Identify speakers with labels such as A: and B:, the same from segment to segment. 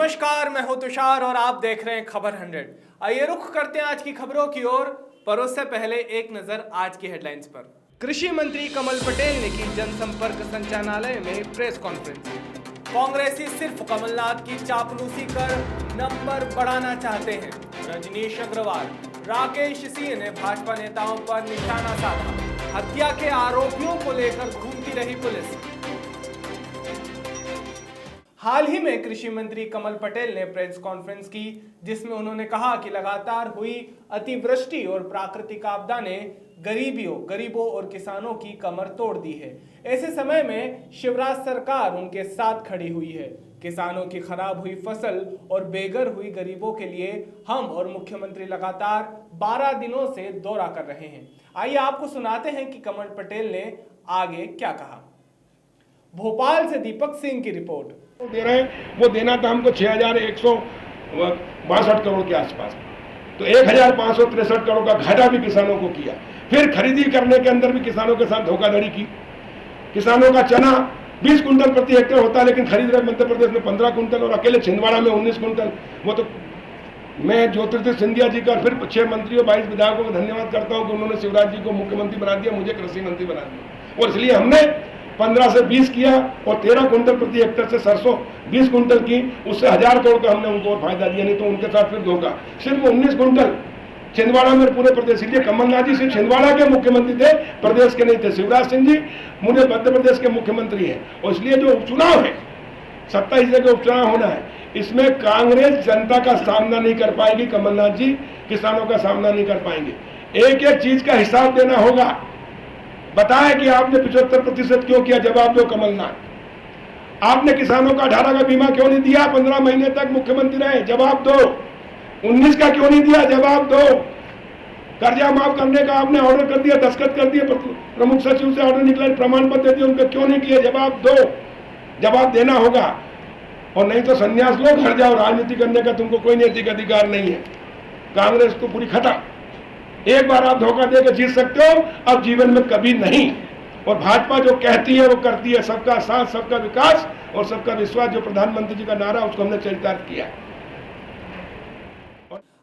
A: नमस्कार, मैं हूं तुषार और आप देख रहे हैं खबर 100। आइए रुख करते हैं आज की खबरों की ओर, पर उससे पहले एक नजर आज की हेडलाइंस पर। कृषि मंत्री कमल पटेल ने की जनसंपर्क संचालनालय में प्रेस कॉन्फ्रेंस। कांग्रेसी सिर्फ कमलनाथ की चापलूसी कर नंबर बढ़ाना चाहते हैं। रजनीश अग्रवाल, राकेश सिंह ने भाजपा नेताओं पर निशाना साधा। हत्या के आरोपियों को लेकर घूमती रही पुलिस। हाल ही में कृषि मंत्री कमल पटेल ने प्रेस कॉन्फ्रेंस की, जिसमें उन्होंने कहा कि लगातार हुई अतिवृष्टि और प्राकृतिक आपदा ने गरीबों और किसानों की कमर तोड़ दी है। ऐसे समय में शिवराज सरकार उनके साथ खड़ी हुई है। किसानों की खराब हुई फसल और बेघर हुई गरीबों के लिए हम और मुख्यमंत्री लगातार 12 दिनों से दौरा कर रहे हैं। आइए आपको सुनाते हैं कि कमल पटेल ने आगे क्या कहा। भोपाल से दीपक सिंह की रिपोर्ट।
B: दे रहे हैं वो देना था हमको 6162 करोड़ के आसपास, तो 1563 करोड़ का घाटा भी किसानों को किया। फिर खरीदी करने के अंदर भी किसानों के साथ धोखाधड़ी की। किसानों का चना 20 कुंटल प्रति हेक्टेयर होता है, लेकिन खरीद रहे मध्य प्रदेश में 15 कुंटल और अकेले छिंदवाड़ा में 19 कुंटल। वो तो मैं ज्योतिर्दित्य सिंधिया जी का फिर 6 मंत्रियों 22 विधायकों को धन्यवाद करता हूं कि उन्होंने शिवराज जी को मुख्यमंत्री बना दिया, मुझे कृषि मंत्री बना दिया। और इसलिए हमने 15 से 20 किया और 13 कुंटल प्रति हेक्टेयर से सरसों 20 कुंटल की, उससे 1000 करोड़ का हमने उनको फायदा दिया। नहीं तो उनके साथ फिर धोखा। सिर्फ 19 कुंटल छिंदवाड़ा में पूरे प्रदेश। इसलिए कमलनाथ जी सिर्फ छिंदवाड़ा के मुख्यमंत्री थे, प्रदेश के नहीं थे। शिवराज सिंह जी मुझे मध्य प्रदेश के मुख्यमंत्री हैं। और इसलिए जो उपचुनाव है, 27 जिले के उपचुनाव होना है, इसमें कांग्रेस जनता का सामना नहीं कर पाएगी, कमलनाथ जी किसानों का सामना नहीं कर पाएंगे। एक एक चीज का हिसाब देना होगा। बताएं कि आपने 75% क्यों किया, जवाब दो कमलनाथ। आपने किसानों का 18 का बीमा क्यों नहीं दिया, 15 महीने तक मुख्यमंत्री रहे, जवाब दो। 19 का क्यों नहीं दिया, जवाब दो। कर्जा माफ करने का आपने ऑर्डर कर दिया, दस्तखत कर दिए, प्रमुख सचिव से ऑर्डर निकला, प्रमाण पत्र दे दिए, उनको क्यों नहीं किया, जवाब दो। जवाब देना होगा, और नहीं तो संन्यास लो, घर जाओ। राजनीति करने का तुमको कोई नैतिक अधिकार नहीं है। कांग्रेस को पूरी खत्म। एक बार आप धोखा देकर जीत सकते हो, अब जीवन में कभी नहीं। और भाजपा जो कहती है वो करती है। सबका साथ, सबका विकास और सबका विश्वास, जो प्रधानमंत्री जी का नारा, उसको हमने चरितार्थ किया।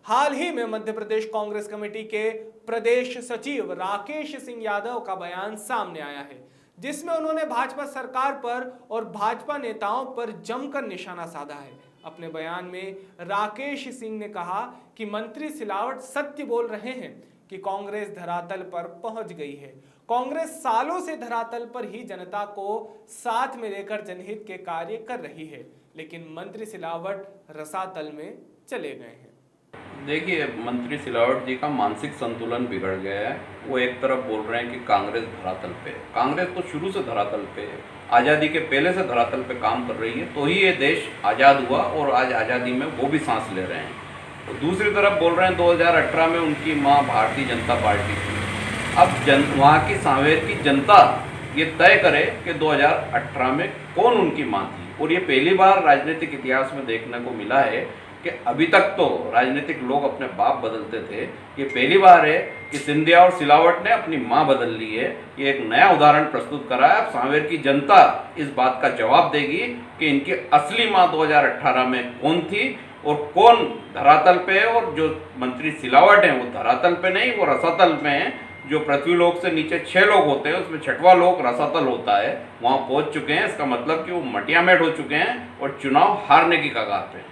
A: हाल ही में मध्य प्रदेश कांग्रेस कमेटी के प्रदेश सचिव राकेश सिंह यादव का बयान सामने आया है, जिसमें उन्होंने भाजपा सरकार पर और भाजपा नेताओं पर जमकर निशाना साधा है। अपने बयान में राकेश सिंह ने कहा कि मंत्री सिलावट सत्य बोल रहे हैं कि कांग्रेस धरातल पर पहुंच गई है। कांग्रेस सालों से धरातल पर ही जनता को साथ में लेकर जनहित के कार्य कर रही है, लेकिन मंत्री सिलावट रसातल में चले गए हैं।
C: देखिए, मंत्री सिलावट जी का मानसिक संतुलन बिगड़ गया है। वो एक तरफ बोल रहे हैं कि कांग्रेस धरातल पे, कांग्रेस तो शुरू से धरातल पे है, आज़ादी के पहले से धरातल पे काम कर रही है, तो ही ये देश आज़ाद हुआ और आज आज़ादी में वो भी सांस ले रहे हैं। तो दूसरी तरफ बोल रहे हैं 2018 में उनकी मां भारतीय जनता पार्टी थी। अब वहाँ की सांवेर की जनता ये तय करे कि 2018 में कौन उनकी मां थी। और ये पहली बार राजनीतिक इतिहास में देखने को मिला है कि अभी तक तो राजनीतिक लोग अपने बाप बदलते थे, ये पहली बार है कि सिंधिया और सिलावट ने अपनी मां बदल ली है। ये एक नया उदाहरण प्रस्तुत करा है। अब सांवेर की जनता इस बात का जवाब देगी कि इनकी असली मां 2018 में कौन थी और कौन धरातल पे है। और जो मंत्री सिलावट हैं वो धरातल पे नहीं, वो रसातल पे हैं। जो पृथ्वीलोक से नीचे 6 लोग होते हैं, उसमें 6वां लोक रसातल होता है, वहाँ पहुँच चुके हैं। इसका मतलब कि वो मटियामेट हो चुके हैं और चुनाव हारने की कगार पे हैं।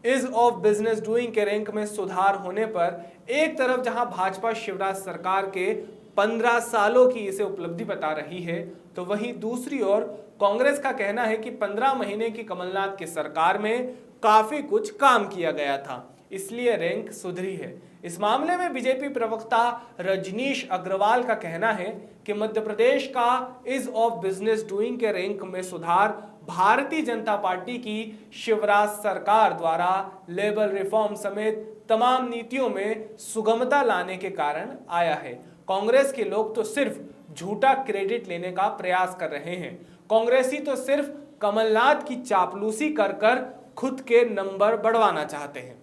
A: ईज ऑफ बिजनेस डूइंग के रैंक में सुधार होने पर एक तरफ जहां भाजपा शिवराज सरकार के 15 सालों की इसे उपलब्धि बता रही है, तो वहीं दूसरी ओर कांग्रेस का कहना है कि 15 महीने की कमलनाथ की सरकार में काफी कुछ काम किया गया था, इसलिए रैंक सुधरी है। इस मामले में बीजेपी प्रवक्ता रजनीश अग्रवाल का कहना है कि मध्य प्रदेश का ईज ऑफ बिजनेस डूइंग के रैंक में सुधार भारतीय जनता पार्टी की शिवराज सरकार द्वारा लेबर रिफॉर्म समेत तमाम नीतियों में सुगमता लाने के कारण आया है। कांग्रेस के लोग तो सिर्फ झूठा क्रेडिट लेने का प्रयास कर रहे हैं। कांग्रेसी तो सिर्फ कमलनाथ की चापलूसी कर कर खुद के नंबर बढ़वाना चाहते हैं।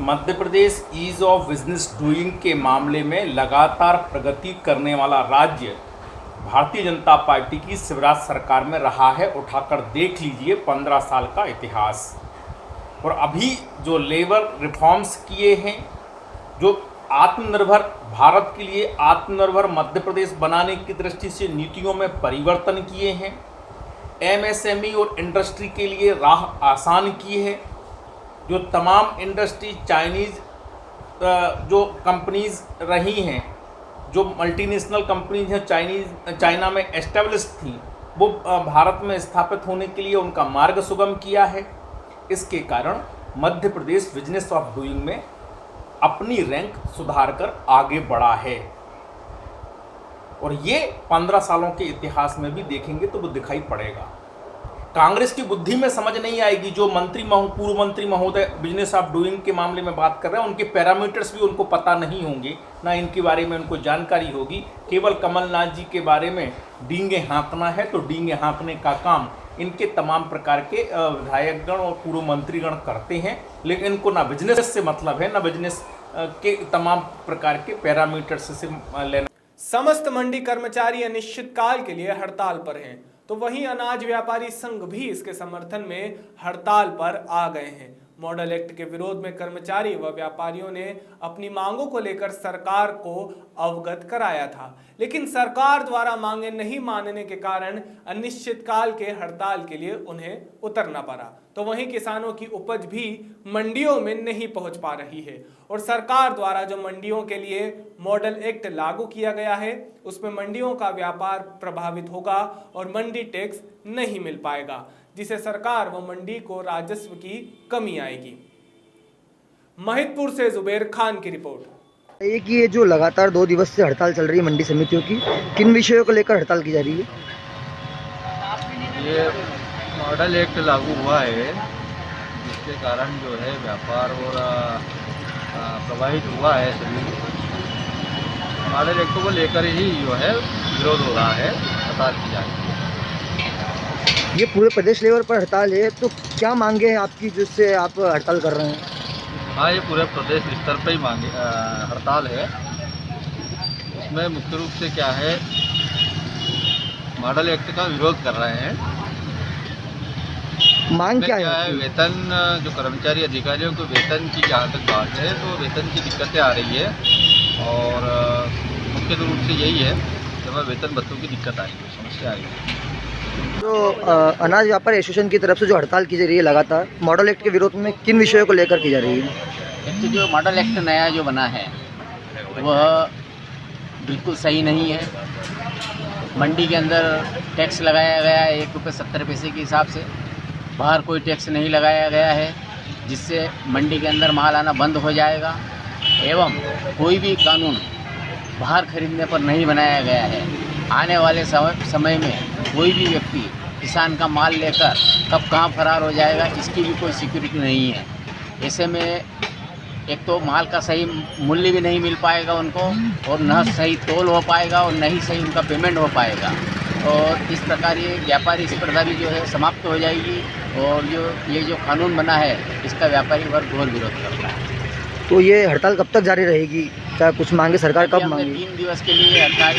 D: Madhya Pradesh ease of business doing के मामले में लगातार प्रगति करने वाला राज्य भारतीय जनता पार्टी की शिवराज सरकार में रहा है। उठाकर देख लीजिए 15 साल का इतिहास। और अभी जो लेबर रिफॉर्म्स किए हैं, जो आत्मनिर्भर भारत के लिए आत्मनिर्भर मध्य प्रदेश बनाने की दृष्टि से नीतियों में परिवर्तन किए हैं, एमएसएमई और इंडस्ट्री के लिए राह आसान की है, जो तमाम इंडस्ट्री चाइनीज़ जो कंपनीज रही हैं, जो मल्टीनेशनल कंपनीज हैं चाइना में एस्टेब्लिश थी, वो भारत में स्थापित होने के लिए उनका मार्ग सुगम किया है। इसके कारण Madhya Pradesh business of doing में अपनी रैंक सुधार कर आगे बढ़ा है। और ये 15 सालों के इतिहास में भी देखेंगे तो वो दिखाई पड़ेगा। कांग्रेस की बुद्धि में समझ नहीं आएगी। जो पूर्व मंत्री महोदय बिजनेस ऑफ डूइंग के मामले में बात कर रहे हैं, उनके पैरामीटर्स भी उनको पता नहीं होंगे, ना इनके बारे में उनको जानकारी होगी। केवल कमलनाथ जी के बारे में डींगे हाँकना है तो डींगे हाँकने का काम इनके तमाम प्रकार के विधायकगण और पूर्व मंत्रीगण करते हैं, लेकिन इनको ना बिजनेस से मतलब है, ना बिजनेस के तमाम प्रकार के पैरामीटर्स से लेना।
A: समस्त मंडी कर्मचारी अनिश्चितकाल के लिए हड़ताल पर हैं, तो वहीं अनाज व्यापारी संघ भी इसके समर्थन में हड़ताल पर आ गए हैं। मॉडल एक्ट के विरोध में कर्मचारी व व्यापारियों ने अपनी मांगों को लेकर सरकार को अवगत कराया था, लेकिन सरकार द्वारा मांगे नहीं मानने के कारण अनिश्चितकाल के हड़ताल के लिए उन्हें उतरना पड़ा। तो वहीं किसानों की उपज भी मंडियों में नहीं पहुंच पा रही है और सरकार द्वारा जो मंडियों के लिए मॉडल एक्ट लागू किया गया है, उसमें मंडियों का व्यापार प्रभावित होगा और मंडी टैक्स नहीं मिल पाएगा, जिसे सरकार व मंडी को राजस्व की कमी आएगी। महिदपुर से जुबेर खान की रिपोर्ट।
E: एक ये जो लगातार 2 दिवस से हड़ताल चल रही है मंडी समितियों की, किन विषयों को लेकर हड़ताल की जा रही है?
F: ये मॉडल एक्ट लागू हुआ है, जिसके कारण जो है व्यापार और प्रभावित हुआ है। सभी मॉडल एक्ट को लेकर ही जो है विरोध हो रहा है, हड़ताल की जा रही है।
E: ये पूरे प्रदेश लेवल पर हड़ताल है, तो क्या मांगे हैं आपकी जिससे आप हड़ताल कर रहे हैं?
F: हाँ, ये पूरे प्रदेश स्तर पर ही हड़ताल है। इसमें मुख्य रूप से क्या है, मॉडल एक्ट का विरोध कर रहे हैं।
E: मांग क्या
F: है? वेतन, जो कर्मचारी अधिकारियों को वेतन की जहाँ तक बात है, तो वेतन की दिक्कतें आ रही है और मुख्य रूप से यही है कि वेतन भत्तों की दिक्कत आ रही है, समस्या आ रही है।
E: तो अनाज व्यापारी एसोसिएशन की तरफ से जो हड़ताल की जा रही है लगातार मॉडल एक्ट के विरोध में, किन विषयों को लेकर की जा रही है?
G: एक तो जो मॉडल एक्ट नया जो बना है वह बिल्कुल सही नहीं है। मंडी के अंदर टैक्स लगाया गया है 1 रुपये 70 पैसे के हिसाब से, बाहर कोई टैक्स नहीं लगाया गया है, जिससे मंडी के अंदर माल आना बंद हो जाएगा। एवं कोई भी कानून बाहर खरीदने पर नहीं बनाया गया है। आने वाले समय में कोई भी व्यक्ति किसान का माल लेकर कब कहाँ फरार हो जाएगा, इसकी भी कोई सिक्योरिटी नहीं है। ऐसे में एक तो माल का सही मूल्य भी नहीं मिल पाएगा उनको, और न सही तोल हो पाएगा और न ही सही उनका पेमेंट हो पाएगा, और इस प्रकार ये व्यापारी स्पर्धा भी जो है समाप्त हो जाएगी। और ये जो कानून बना है, इसका व्यापारी वर्ग घोर विरोध करता है।
E: तो ये हड़ताल कब तक जारी रहेगी? क्या कुछ मांगे सरकार कब मांगेगी?
G: 3 दिवस के लिए हड़ताल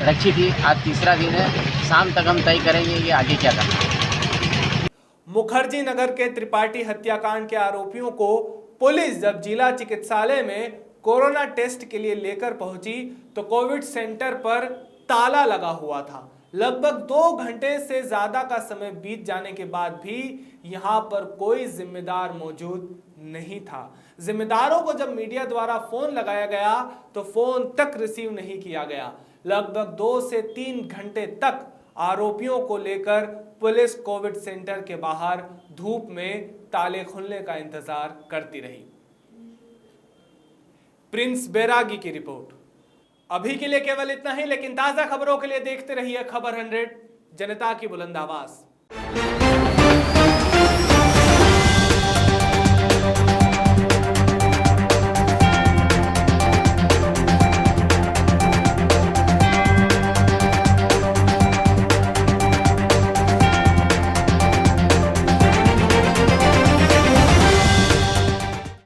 G: रखी थी, आज तीसरा दिन है। शाम तक हम तय करेंगे ये आगे क्या करना है।
A: मुखर्जी नगर के त्रिपाठी हत्याकांड के आरोपियों को पुलिस जब जिला चिकित्सालय में कोरोना टेस्ट के लिए लेकर पहुंची तो कोविड सेंटर पर ताला लगा हुआ था। लगभग 2 घंटे से ज्यादा का समय बीत जाने के बाद भी यहां पर कोई जिम्मेदार मौजूद नहीं था। जिम्मेदारों को जब मीडिया द्वारा फोन लगाया गया तो फोन तक रिसीव नहीं किया गया। लगभग 2 से 3 घंटे तक आरोपियों को लेकर पुलिस कोविड सेंटर के बाहर धूप में ताले खुलने का इंतजार करती रही। प्रिंस बैरागी की रिपोर्ट। अभी के लिए केवल इतना ही, लेकिन ताजा खबरों के लिए देखते रहिए खबर 100, जनता की बुलंद आवाज।